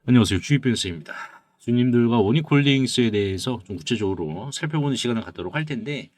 안녕하세요. 주입변호사입니다. 주님들과 원익홀딩스에 대해서 좀 구체적으로 살펴보는 시간을 갖도록 할 텐데,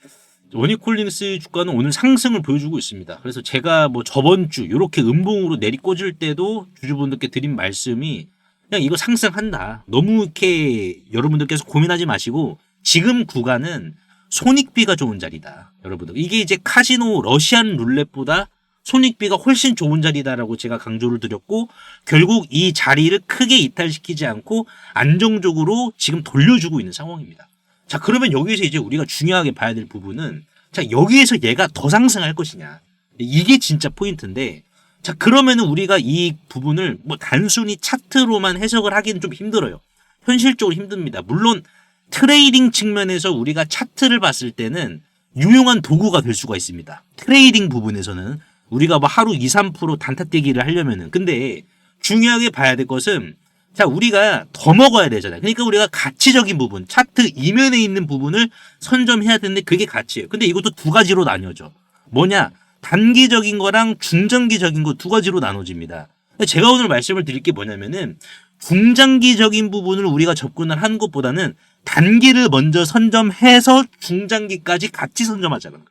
원익홀딩스 주가는 오늘 상승을 보여주고 있습니다. 그래서 제가 뭐 저번 주 이렇게 음봉으로 내리꽂을 때도 주주분들께 드린 말씀이 그냥 이거 상승한다. 너무 이렇게 여러분들께서 고민하지 마시고 지금 구간은 손익비가 좋은 자리다. 여러분들. 이게 이제 카지노 러시안 룰렛보다 손익비가 훨씬 좋은 자리다라고 제가 강조를 드렸고, 결국 이 자리를 크게 이탈시키지 않고 안정적으로 지금 돌려주고 있는 상황입니다. 자, 그러면 여기서 이제 우리가 중요하게 봐야 될 부분은, 자, 여기에서 얘가 더 상승할 것이냐. 이게 진짜 포인트인데, 자, 그러면은 우리가 이 부분을 뭐 단순히 차트로만 해석을 하기는 좀 힘들어요. 현실적으로 힘듭니다. 물론 트레이딩 측면에서 우리가 차트를 봤을 때는 유용한 도구가 될 수가 있습니다. 트레이딩 부분에서는 우리가 뭐 하루 2, 3% 단타 떼기를 하려면은. 근데 중요하게 봐야 될 것은, 자, 우리가 더 먹어야 되잖아요. 그러니까 우리가 가치적인 부분, 차트 이면에 있는 부분을 선점해야 되는데 그게 가치예요. 근데 이것도 두 가지로 나뉘어져. 뭐냐? 단기적인 거랑 중장기적인 거 두 가지로 나눠집니다. 제가 오늘 말씀을 드릴 게 뭐냐면은, 중장기적인 부분을 우리가 접근을 하는 것보다는 단기를 먼저 선점해서 중장기까지 같이 선점하자는 거예요.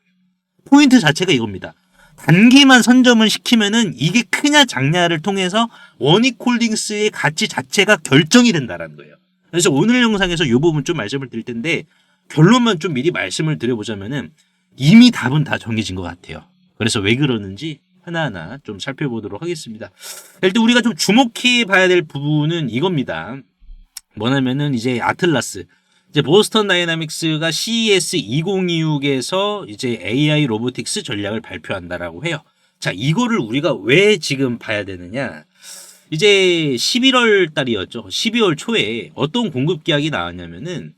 포인트 자체가 이겁니다. 단기만 선점을 시키면은 이게 크냐 작냐를 통해서 원익홀딩스의 가치 자체가 결정이 된다는 거예요. 그래서 오늘 영상에서 이 부분 좀 말씀을 드릴 텐데, 결론만 좀 미리 말씀을 드려보자면은 이미 답은 다 정해진 것 같아요. 그래서 왜 그러는지 하나하나 좀 살펴보도록 하겠습니다. 일단 우리가 좀 주목해 봐야 될 부분은 이겁니다. 뭐냐면은 이제 아틀라스. 이제 보스턴 다이나믹스가 CES 2026에서 이제 AI 로보틱스 전략을 발표한다라고 해요. 자, 이거를 우리가 왜 지금 봐야 되느냐? 이제 11월 달이었죠. 12월 초에 어떤 공급 계약이 나왔냐면은,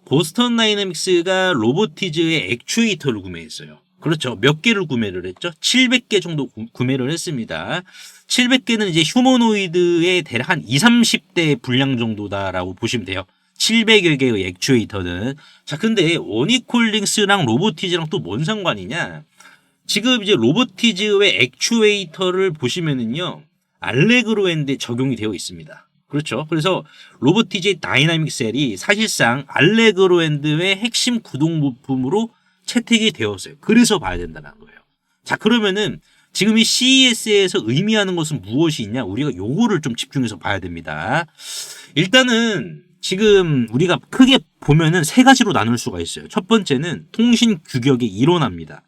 보스턴 다이나믹스가 로보티즈의 액추에이터를 구매했어요. 그렇죠. 몇 개를 구매를 했죠? 700개 정도 구매를 했습니다. 700개는 이제 휴머노이드의 대략 한 20, 30대 분량 정도다라고 보시면 돼요. 700여 개의 액추에이터는. 자, 근데 원익홀딩스랑 로보티즈랑 또 뭔 상관이냐? 지금 이제 로보티즈의 액추에이터를 보시면은요, 알레그로엔드에 적용이 되어 있습니다. 그렇죠. 그래서 로보티즈의 다이나믹 셀이 사실상 알레그로엔드의 핵심 구동 부품으로 채택이 되었어요. 그래서 봐야 된다는 거예요. 자, 그러면은 지금 이 CES에서 의미하는 것은 무엇이 있냐? 우리가 요거를 좀 집중해서 봐야 됩니다. 일단은 지금 우리가 크게 보면은 세 가지로 나눌 수가 있어요. 첫 번째는 통신 규격의 일원화입니다.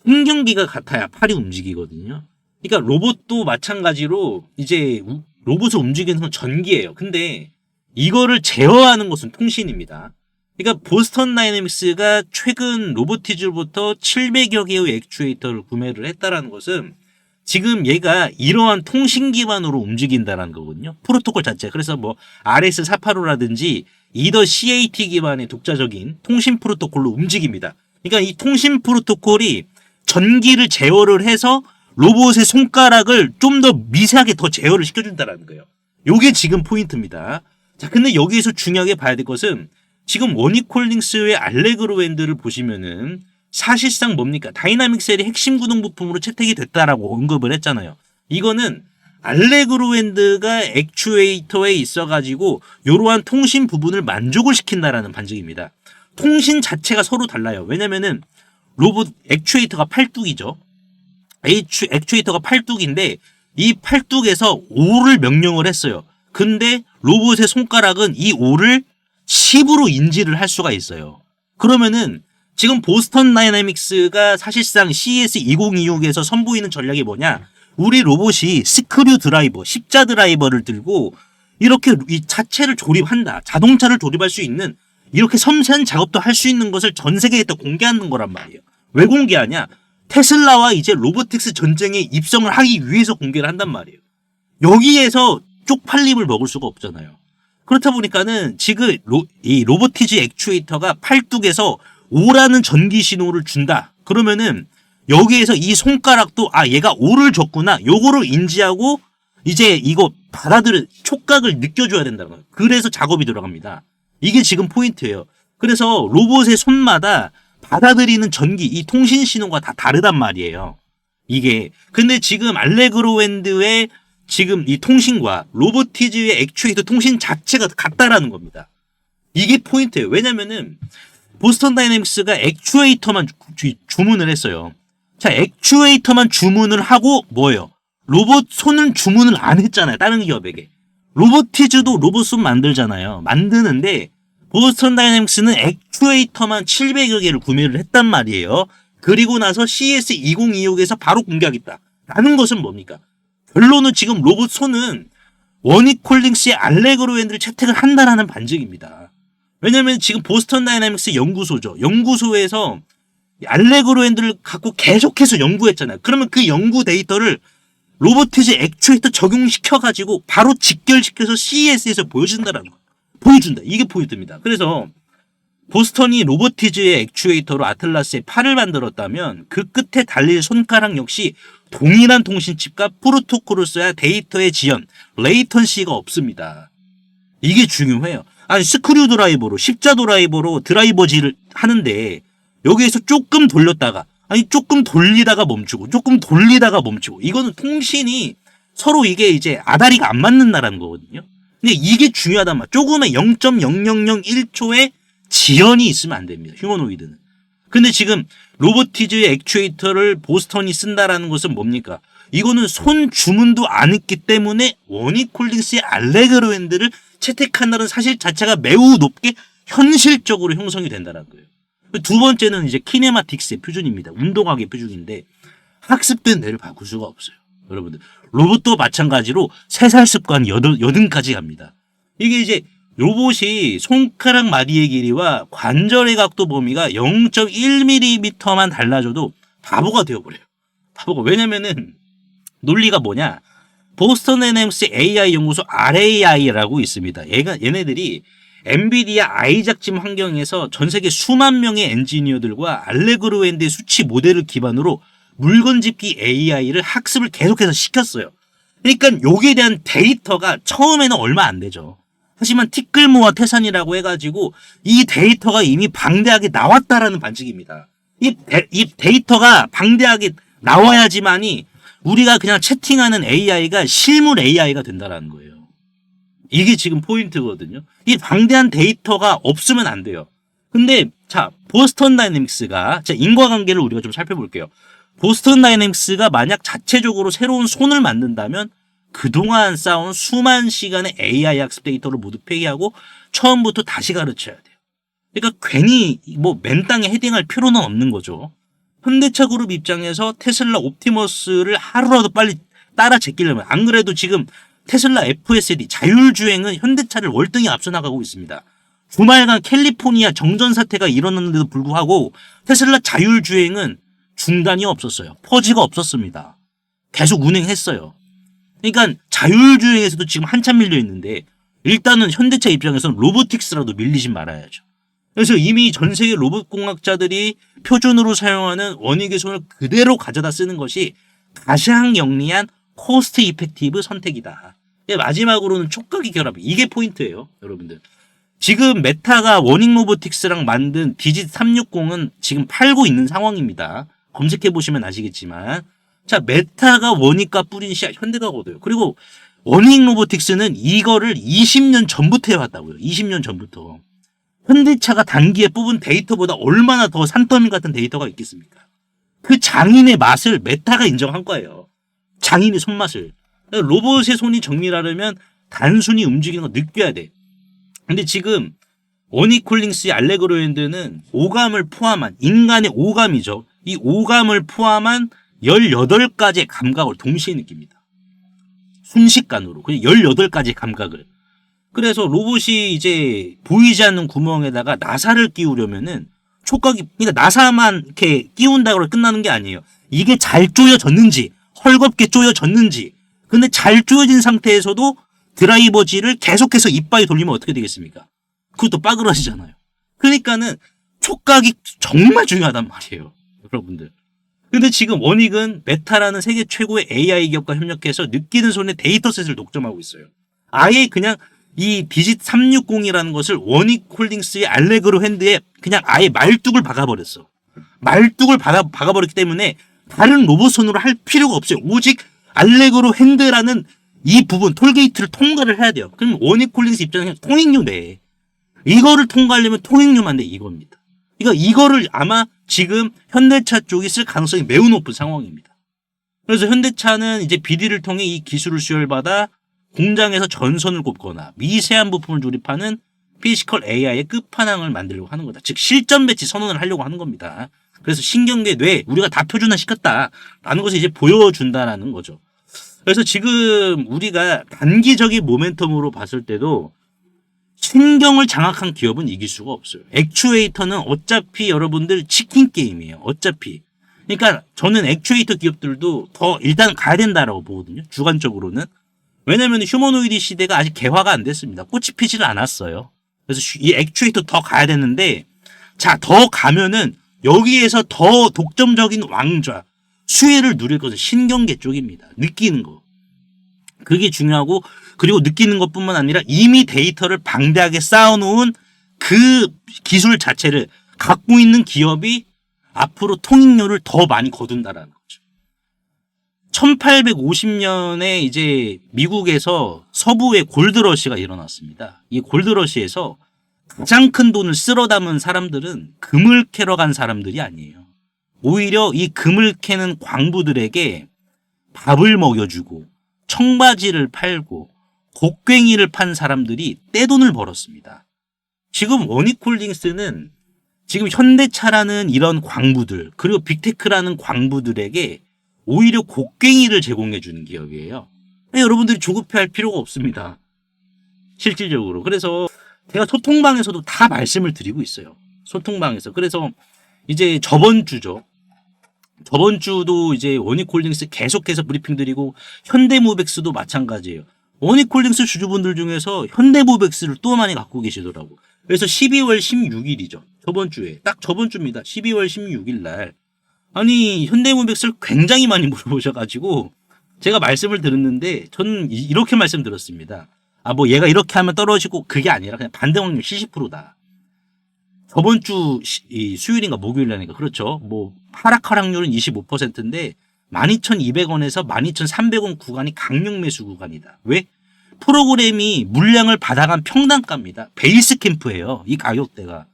신경기가 같아야 팔이 움직이거든요. 그러니까 로봇도 마찬가지로 이제 로봇을 움직이는 건 전기예요. 근데 이거를 제어하는 것은 통신입니다. 그러니까 보스턴 다이내믹스가 최근 로보티즈로부터 700여 개의 액추에이터를 구매를 했다라는 것은 지금 얘가 이러한 통신 기반으로 움직인다는 거거든요. 프로토콜 자체. 그래서 뭐 RS485라든지 이더 CAT 기반의 독자적인 통신 프로토콜로 움직입니다. 그러니까 이 통신 프로토콜이 전기를 제어를 해서 로봇의 손가락을 좀 더 미세하게 더 제어를 시켜준다는 거예요. 요게 지금 포인트입니다. 자, 근데 여기에서 중요하게 봐야 될 것은, 지금 원익홀딩스의 알레그로엔드를 보시면은 사실상 뭡니까? 다이나믹 셀이 핵심 구동 부품으로 채택이 됐다라고 언급을 했잖아요. 이거는 알레그로엔드가 액추에이터에 있어가지고 이러한 통신 부분을 만족을 시킨다라는 반증입니다. 통신 자체가 서로 달라요. 왜냐면은 로봇 액추에이터가 팔뚝이죠. 액추에이터가 팔뚝인데 이 팔뚝에서 5를 명령을 했어요. 근데 로봇의 손가락은 이 5를 10으로 인지를 할 수가 있어요. 그러면은 지금 보스턴 다이내믹스가 사실상 CES 2026에서 선보이는 전략이 뭐냐? 우리 로봇이 스크류 드라이버, 십자 드라이버를 들고 이렇게 이 자체를 조립한다. 자동차를 조립할 수 있는 이렇게 섬세한 작업도 할 수 있는 것을 전 세계에 또 공개하는 거란 말이에요. 왜 공개하냐? 테슬라와 이제 로보틱스 전쟁에 입성을 하기 위해서 공개를 한단 말이에요. 여기에서 쪽팔림을 먹을 수가 없잖아요. 그렇다 보니까는 지금 이 로보티즈 액추에이터가 팔뚝에서 5라는 전기 신호를 준다. 그러면은 여기에서 이 손가락도 얘가 5를 줬구나. 요거를 인지하고 이제 이거 받아들여 촉각을 느껴줘야 된다는 거예요. 그래서 작업이 들어갑니다. 이게 지금 포인트예요. 그래서 로봇의 손마다 받아들이는 전기, 이 통신 신호가 다 다르단 말이에요. 이게. 근데 지금 알레그로엔드의 지금 이 통신과 로보티즈의 액추에이터 통신 자체가 같다라는 겁니다. 이게 포인트예요. 왜냐면은 보스턴 다이내믹스가 액추에이터만 주문을 했어요. 자, 액추에이터만 주문을 하고 뭐예요? 로봇 손은 주문을 안 했잖아요. 다른 기업에게. 로보티즈도 로봇손 만들잖아요. 만드는데 보스턴 다이내믹스는 액추에이터만 700여 개를 구매를 했단 말이에요. 그리고 나서 CES 2026에서 바로 공개하겠다. 라는 것은 뭡니까? 결론은 지금 로봇손은 원익홀딩스의 알레그로 핸드를 채택을 한다라는 반증입니다. 왜냐면 지금 보스턴 다이내믹스 연구소죠. 연구소에서 알레그로 핸드를 갖고 계속해서 연구했잖아요. 그러면 그 연구 데이터를 로보티즈 액추에이터 적용시켜가지고 바로 직결시켜서 CES에서 보여준다라는 거. 보여준다. 이게 포인트입니다. 그래서 보스턴이 로보티즈의 액추에이터로 아틀라스의 팔을 만들었다면 그 끝에 달릴 손가락 역시 동일한 통신칩과 프로토콜을 써야 데이터의 지연, 레이턴시가 없습니다. 이게 중요해요. 아니 스크류 드라이버로 십자 드라이버로 드라이버질을 하는데 여기에서 조금 돌렸다가 조금 돌리다가 멈추고 조금 돌리다가 멈추고 이거는 통신이 서로 이게 이제 아다리가 안 맞는다라는 거거든요. 근데 이게 중요하단 말. 조금의 0.0001초의 지연이 있으면 안 됩니다. 휴머노이드는. 근데 지금 로보티즈의 액추에이터를 보스턴이 쓴다라는 것은 뭡니까? 이거는 손 주문도 안 했기 때문에 원익홀딩스의 알레그로 핸드를 채택한다는 사실 자체가 매우 높게 현실적으로 형성이 된다는 거예요. 두 번째는 이제 키네마틱스의 표준입니다. 운동학의 표준인데 학습된 뇌를 바꿀 수가 없어요. 여러분들 로봇도 마찬가지로 세살 습관 여든까지 갑니다. 이게 이제 로봇이 손가락 마디의 길이와 관절의 각도 범위가 0.1mm만 달라져도 바보가 되어버려요. 바보가. 왜냐면은 논리가 뭐냐? 보스턴 다이내믹스 AI 연구소 RAI라고 있습니다. 얘네들이 엔비디아 아이작짐 환경에서 전 세계 수만 명의 엔지니어들과 알레그로 핸드의 수치 모델을 기반으로 물건 집기 AI를 학습을 계속해서 시켰어요. 그러니까 여기에 대한 데이터가 처음에는 얼마 안 되죠. 하지만 티끌모아 태산이라고 해가지고 이 데이터가 이미 방대하게 나왔다라는 반증입니다. 이 데이터가 방대하게 나와야지만이 우리가 그냥 채팅하는 AI가 실물 AI가 된다라는 거예요. 이게 지금 포인트거든요. 이 방대한 데이터가 없으면 안 돼요. 근데 자, 보스턴 다이내믹스가 인과관계를 우리가 좀 살펴볼게요. 보스턴 다이내믹스가 만약 자체적으로 새로운 손을 만든다면 그동안 쌓은 수만 시간의 AI 학습 데이터를 모두 폐기하고 처음부터 다시 가르쳐야 돼요. 그러니까 괜히 뭐 맨땅에 헤딩할 필요는 없는 거죠. 현대차 그룹 입장에서 테슬라 옵티머스를 하루라도 빨리 따라 제끼려면, 안 그래도 지금 테슬라 FSD 자율주행은 현대차를 월등히 앞서 나가고 있습니다. 주말간 캘리포니아 정전 사태가 일어났는데도 불구하고 테슬라 자율주행은 중단이 없었어요. 퍼지가 없었습니다. 계속 운행했어요. 그러니까 자율주행에서도 지금 한참 밀려 있는데 일단은 현대차 입장에서는 로보틱스라도 밀리지 말아야죠. 그래서 이미 전 세계 로봇공학자들이 표준으로 사용하는 원익의 손을 그대로 가져다 쓰는 것이 가장 영리한 코스트 이펙티브 선택이다. 마지막으로는 촉각의 결합. 이게 포인트예요, 여러분들. 지금 메타가 원익 로보틱스랑 만든 디짓 360은 지금 팔고 있는 상황입니다. 검색해 보시면 아시겠지만, 자, 메타가 원익과 뿌린 씨앗 현대가거든요. 그리고 원익 로보틱스는 이거를 20년 전부터 해왔다고요. 20년 전부터. 현대차가 단기에 뽑은 데이터보다 얼마나 더 산더미 같은 데이터가 있겠습니까? 그 장인의 맛을 메타가 인정한 거예요. 장인의 손맛을. 로봇의 손이 정밀하려면 단순히 움직이는 거 느껴야 돼. 근데 지금 원익홀딩스의 알레그로 핸드는 오감을 포함한, 인간의 오감이죠. 이 오감을 포함한 18가지의 감각을 동시에 느낍니다. 순식간으로. 그냥 18가지의 감각을. 그래서 로봇이 이제 보이지 않는 구멍에다가 나사를 끼우려면은 촉각이, 그러니까 나사만 이렇게 끼운다고 끝나는 게 아니에요. 이게 잘 조여졌는지, 헐겁게 조여졌는지. 근데 잘 조여진 상태에서도 드라이버질을 계속해서 이빨이 돌리면 어떻게 되겠습니까? 그것도 빠그러지잖아요. 그러니까는 촉각이 정말 중요하단 말이에요, 여러분들. 근데 지금 원익은 메타라는 세계 최고의 AI 기업과 협력해서 느끼는 손에 데이터셋을 독점하고 있어요. 아예 그냥 이 디짓 360이라는 것을 원익홀딩스의 알레그로 핸드에 그냥 아예 말뚝을 박아버렸어. 말뚝을 박아버렸기 때문에 다른 로봇 손으로 할 필요가 없어요. 오직 알레그로 핸드라는 이 부분 톨게이트를 통과를 해야 돼요. 그럼 원익홀딩스 입장에서 통행료 내. 이거를 통과하려면 통행료만 내 이겁니다. 그러니까 이거를 아마 지금 현대차 쪽이 쓸 가능성이 매우 높은 상황입니다. 그래서 현대차는 이제 비리를 통해 이 기술을 수혈받아 공장에서 전선을 꼽거나 미세한 부품을 조립하는 피지컬 AI의 끝판왕을 만들려고 하는 거다. 즉 실전 배치 선언을 하려고 하는 겁니다. 그래서 신경계 뇌 우리가 다 표준화 시켰다라는 것을 이제 보여준다라는 거죠. 그래서 지금 우리가 단기적인 모멘텀으로 봤을 때도 신경을 장악한 기업은 이길 수가 없어요. 액추에이터는 어차피 여러분들 치킨 게임이에요. 어차피. 그러니까 저는 액추에이터 기업들도 더 일단 가야 된다라고 보거든요. 주관적으로는. 왜냐하면 휴머노이드 시대가 아직 개화가 안 됐습니다. 꽃이 피지를 않았어요. 그래서 이 액추에이터 더 가야 되는데 자, 더 가면은 여기에서 더 독점적인 왕좌, 수혜를 누릴 것은 신경계 쪽입니다. 느끼는 거. 그게 중요하고 그리고 느끼는 것뿐만 아니라 이미 데이터를 방대하게 쌓아놓은 그 기술 자체를 갖고 있는 기업이 앞으로 통행료를 더 많이 거둔다라는 거죠. 1850년에 이제 미국에서 서부에 골드러시가 일어났습니다. 이 골드러시에서 가장 큰 돈을 쓸어 담은 사람들은 금을 캐러 간 사람들이 아니에요. 오히려 이 금을 캐는 광부들에게 밥을 먹여주고 청바지를 팔고 곡괭이를 판 사람들이 떼돈을 벌었습니다. 지금 원익홀딩스는 지금 현대차라는 이런 광부들 그리고 빅테크라는 광부들에게 오히려 곡괭이를 제공해 주는 기업이에요. 여러분들이 조급해할 필요가 없습니다. 실질적으로. 그래서 제가 소통방에서도 다 말씀을 드리고 있어요. 소통방에서. 그래서 이제 저번 주죠. 저번 주도 이제 원익홀딩스 계속해서 브리핑 드리고 현대모백스도 마찬가지예요. 원익홀딩스 주주분들 중에서 현대모백스를 또 많이 갖고 계시더라고. 그래서 12월 16일이죠. 저번 주에. 딱 저번 주입니다. 12월 16일 날. 아니 현대모백스를 굉장히 많이 물어보셔가지고 제가 말씀을 들었는데 저는 이렇게 말씀드렸습니다. 아 뭐 얘가 이렇게 하면 떨어지고 그게 아니라 그냥 반등 확률 70%다. 저번 주 수요일인가 목요일이니까 그렇죠. 뭐 하락률은 25%인데 12,200원에서 12,300원 구간이 강력 매수 구간이다. 왜? 프로그램이 물량을 받아간 평단가입니다. 베이스 캠프예요. 이 가격대가.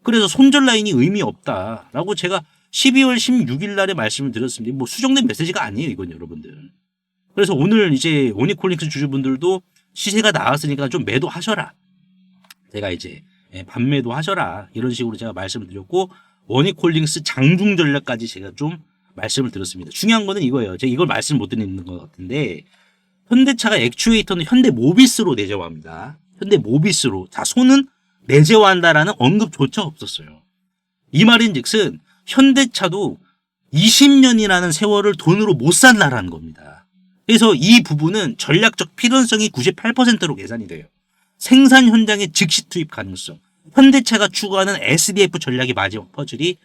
그래서 손절 라인이 의미 없다라고 제가 12월 16일 날에 말씀을 드렸습니다. 뭐 수정된 메시지가 아니에요, 이건 여러분들. 그래서 오늘 이제 원익홀딩스 주주분들도 시세가 나왔으니까 좀 매도하셔라. 제가 이제 반매도 하셔라. 이런 식으로 제가 말씀을 드렸고 원익홀딩스 장중 전략까지 제가 좀 말씀을 드렸습니다. 중요한 거는 이거예요. 제가 이걸 말씀 못 드리는 것 같은데 현대차가 액추에이터는 현대모비스로 내재화합니다. 현대모비스로. 자, 손은 내재화한다라는 언급조차 없었어요. 이 말인즉슨 현대차도 20년이라는 세월을 돈으로 못 산다라는 겁니다. 그래서 이 부분은 전략적 필연성이 98%로 계산이 돼요. 생산 현장의 즉시 투입 가능성. 현대차가 추구하는 SDF 전략의 마지막 퍼즐이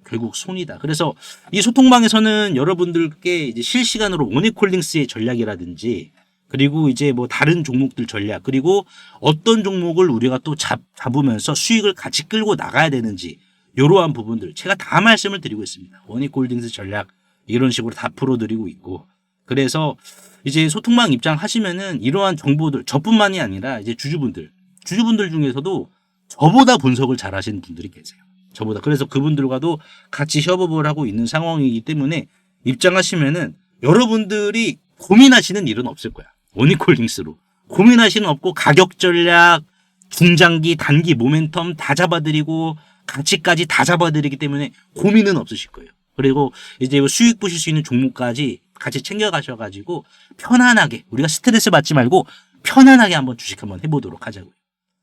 결국 손이다. 그래서 이 소통방에서는 여러분들께 이제 실시간으로 원익홀딩스의 전략이라든지 그리고 이제 뭐 다른 종목들 전략 그리고 어떤 종목을 우리가 또 잡으면서 수익을 같이 끌고 나가야 되는지 이러한 부분들 제가 다 말씀을 드리고 있습니다. 원익홀딩스 전략 이런 식으로 다 풀어드리고 있고 그래서 이제 소통방 입장하시면은 이러한 정보들 저뿐만이 아니라 이제 주주분들 중에서도 저보다 분석을 잘 하시는 분들이 계세요. 저보다. 그래서 그분들과도 같이 협업을 하고 있는 상황이기 때문에 입장하시면은 여러분들이 고민하시는 일은 없을 거야. 원익홀딩스로. 고민하시는 없고 가격 전략, 중장기, 단기 모멘텀 다 잡아드리고 가치까지 다 잡아드리기 때문에 고민은 없으실 거예요. 그리고 이제 수익 보실 수 있는 종목까지 같이 챙겨가셔가지고 편안하게 우리가 스트레스 받지 말고 편안하게 한번 주식 한번 해보도록 하자고요.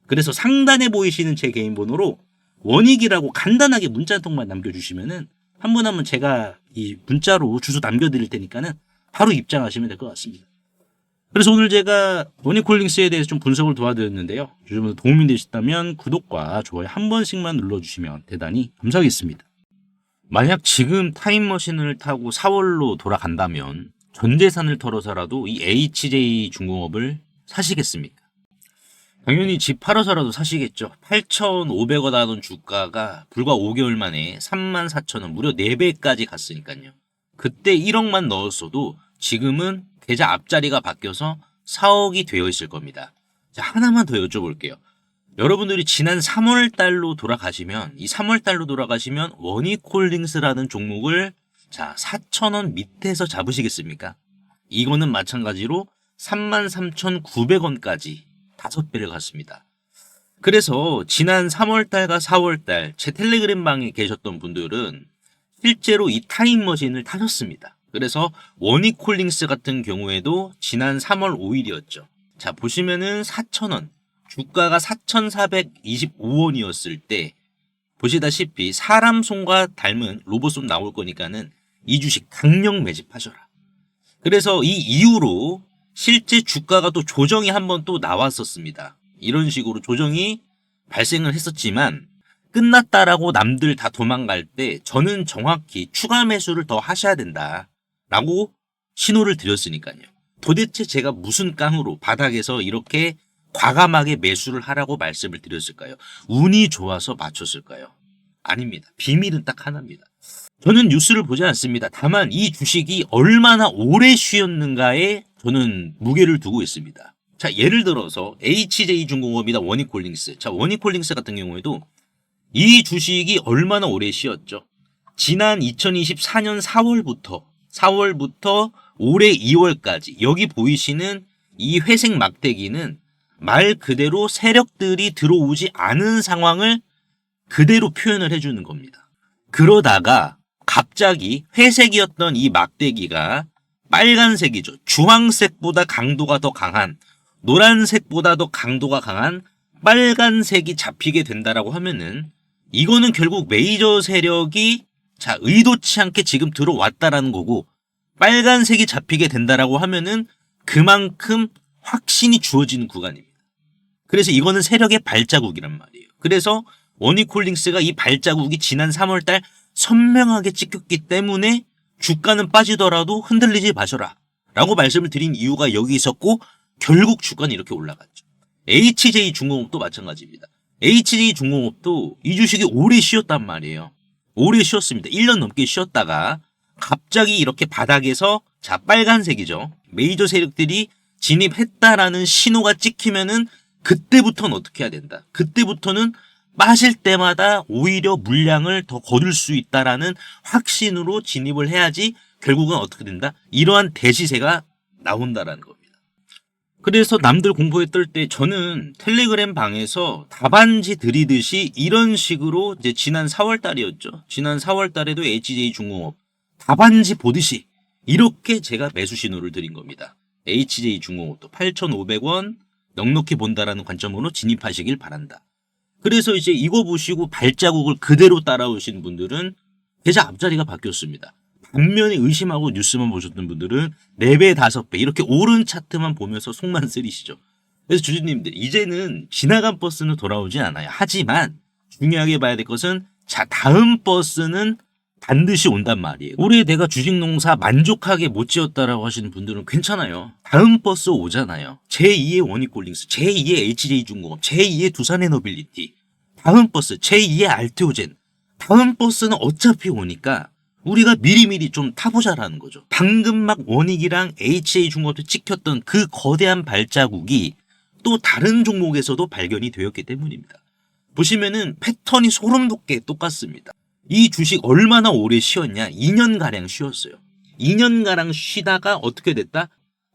그래서 상단에 보이시는 제 개인 번호로 원익이라고 간단하게 문자 한 통만 남겨주시면은 한 분 한 분 제가 이 문자로 주소 남겨드릴 테니까는 바로 입장하시면 될 것 같습니다. 그래서 오늘 제가 원익홀딩스에 대해서 좀 분석을 도와드렸는데요. 여러분 도움이 되셨다면 구독과 좋아요 한 번씩만 눌러주시면 대단히 감사하겠습니다. 만약 지금 타임머신을 타고 4월로 돌아간다면 전 재산을 털어서라도 이 HJ중공업을 사시겠습니까? 당연히 집 팔아서라도 사시겠죠. 8,500원 하던 주가가 불과 5개월 만에 34,000원 무려 4배까지 갔으니까요. 그때 1억만 넣었어도 지금은 계좌 앞자리가 바뀌어서 4억이 되어 있을 겁니다. 자, 하나만 더 여쭤볼게요. 여러분들이 지난 3월 달로 돌아가시면, 이 3월 달로 돌아가시면 원익홀딩스라는 종목을 자, 4,000원 밑에서 잡으시겠습니까? 이거는 마찬가지로 33,900원까지 5배를 갔습니다. 그래서 지난 3월달과 4월달 제 텔레그램 방에 계셨던 분들은 실제로 이 타임머신을 타셨습니다. 그래서 원익홀딩스 같은 경우에도 지난 3월 5일이었죠. 자, 보시면은 4,000원, 주가가 4,425원이었을 때 보시다시피 사람 손과 닮은 로봇손 나올 거니까는 이 주식 강력 매집하셔라. 그래서 이 이후로 실제 주가가 또 조정이 한번 또 나왔었습니다. 이런 식으로 조정이 발생을 했었지만 끝났다라고 남들 다 도망갈 때 저는 정확히 추가 매수를 더 하셔야 된다라고 신호를 드렸으니까요. 도대체 제가 무슨 깡으로 바닥에서 이렇게 과감하게 매수를 하라고 말씀을 드렸을까요? 운이 좋아서 맞췄을까요? 아닙니다. 비밀은 딱 하나입니다. 저는 뉴스를 보지 않습니다. 다만 이 주식이 얼마나 오래 쉬었는가에 저는 무게를 두고 있습니다. 자, 예를 들어서 HJ중공업이나 원익홀딩스. 자, 원익홀딩스 같은 경우에도 이 주식이 얼마나 오래 쉬었죠? 지난 2024년 4월부터 올해 2월까지 여기 보이시는 이 회색 막대기는 말 그대로 세력들이 들어오지 않은 상황을 그대로 표현을 해주는 겁니다. 그러다가 갑자기 회색이었던 이 막대기가 빨간색이죠. 주황색보다 강도가 더 강한, 노란색보다 더 강도가 강한 빨간색이 잡히게 된다라고 하면은 이거는 결국 메이저 세력이 자, 의도치 않게 지금 들어왔다라는 거고, 빨간색이 잡히게 된다라고 하면은 그만큼 확신이 주어지는 구간입니다. 그래서 이거는 세력의 발자국이란 말이에요. 그래서 원익홀딩스가 이 발자국이 지난 3월달 선명하게 찍혔기 때문에 주가는 빠지더라도 흔들리지 마셔라 라고 말씀을 드린 이유가 여기 있었고, 결국 주가는 이렇게 올라갔죠. HJ중공업도 마찬가지입니다. HJ중공업도 이 주식이 오래 쉬었단 말이에요. 오래 쉬었습니다. 1년 넘게 쉬었다가 갑자기 이렇게 바닥에서 자, 빨간색이죠. 메이저 세력들이 진입했다라는 신호가 찍히면은 그때부터는 어떻게 해야 된다. 그때부터는 빠질 때마다 오히려 물량을 더 거둘 수 있다라는 확신으로 진입을 해야지 결국은 어떻게 된다. 이러한 대시세가 나온다라는 겁니다. 그래서 남들 공포에 떨 때 저는 텔레그램 방에서 답안지 드리듯이 이런 식으로 이제 지난 4월 달이었죠. 지난 4월 달에도 HJ중공업 답안지 보듯이 이렇게 제가 매수 신호를 드린 겁니다. HJ중공업도 8,500원 넉넉히 본다라는 관점으로 진입하시길 바란다. 그래서 이제 이거 보시고 발자국을 그대로 따라오신 분들은 계좌 앞자리가 바뀌었습니다. 반면에 의심하고 뉴스만 보셨던 분들은 4배, 5배 이렇게 오른 차트만 보면서 속만 쓰리시죠. 그래서 주주님들 이제는 지나간 버스는 돌아오지 않아요. 하지만 중요하게 봐야 될 것은 자, 다음 버스는 반드시 온단 말이에요. 올해 내가 주식농사 만족하게 못 지었다라고 하시는 분들은 괜찮아요. 다음 버스 오잖아요. 제2의 원익홀딩스, 제2의 HJ중공업, 제2의 두산에너빌리티, 다음 버스 제2의 알테오젠. 다음 버스는 어차피 오니까 우리가 미리미리 좀 타보자라는 거죠. 방금 막 원익이랑 HJ중공업에 찍혔던 그 거대한 발자국이 또 다른 종목에서도 발견이 되었기 때문입니다. 보시면은 패턴이 소름 돋게 똑같습니다. 이 주식 얼마나 오래 쉬었냐? 2년가량 쉬었어요. 2년가량 쉬다가 어떻게 됐다?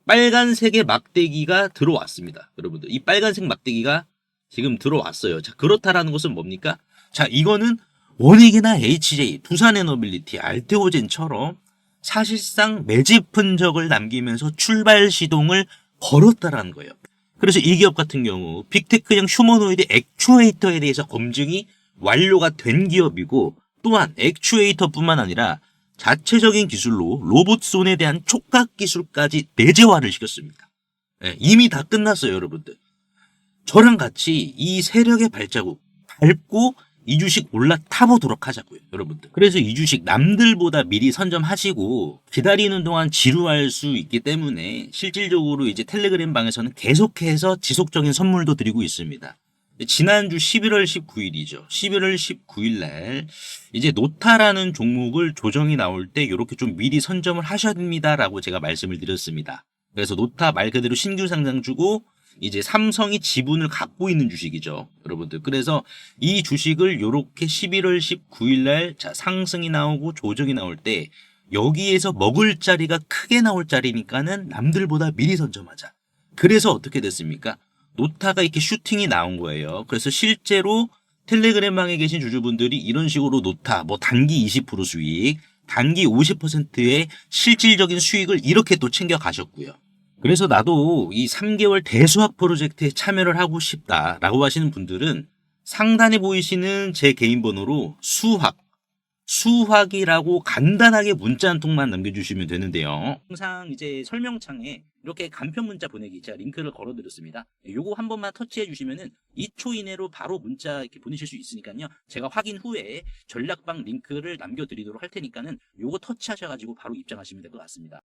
빨간색의 막대기가 들어왔습니다. 여러분들 이 빨간색 막대기가 지금 들어왔어요. 자, 그렇다라는 것은 뭡니까? 자, 이거는 원익이나 HJ, 두산에너빌리티, 알테오젠처럼 사실상 매집 흔적을 남기면서 출발 시동을 걸었다라는 거예요. 그래서 이 기업 같은 경우 빅테크형 휴머노이드 액추에이터에 대해서 검증이 완료가 된 기업이고, 또한 액추에이터뿐만 아니라 자체적인 기술로 로봇손에 대한 촉각 기술까지 내재화를 시켰습니다. 네, 이미 다 끝났어요, 여러분들. 저랑 같이 이 세력의 발자국 밟고 이 주식 올라타보도록 하자고요, 여러분들. 그래서 이 주식 남들보다 미리 선점하시고 기다리는 동안 지루할 수 있기 때문에 실질적으로 이제 텔레그램 방에서는 계속해서 지속적인 선물도 드리고 있습니다. 지난주 11월 19일이죠. 11월 19일 날 이제 노타라는 종목을 조정이 나올 때 이렇게 좀 미리 선점을 하셔야 됩니다라고 제가 말씀을 드렸습니다. 그래서 노타 말 그대로 신규 상장주고 이제 삼성이 지분을 갖고 있는 주식이죠. 여러분들. 그래서 이 주식을 요렇게 11월 19일 날 자, 상승이 나오고 조정이 나올 때 여기에서 먹을 자리가 크게 나올 자리니까는 남들보다 미리 선점하자. 그래서 어떻게 됐습니까? 노타가 이렇게 슈팅이 나온 거예요. 그래서 실제로 텔레그램방에 계신 주주분들이 이런 식으로 노타, 뭐 단기 20% 수익, 단기 50%의 실질적인 수익을 이렇게 또 챙겨 가셨고요. 그래서 나도 이 3개월 대수학 프로젝트에 참여를 하고 싶다라고 하시는 분들은 상단에 보이시는 제 개인 번호로 수학이라고 간단하게 문자 한 통만 남겨주시면 되는데요. 항상 이제 설명창에 이렇게 간편 문자 보내기 제가 링크를 걸어드렸습니다. 요거 한 번만 터치해 주시면은 2초 이내로 바로 문자 이렇게 보내실 수 있으니까요. 제가 확인 후에 전략방 링크를 남겨드리도록 할 테니까는 요거 터치하셔가지고 바로 입장하시면 될 것 같습니다.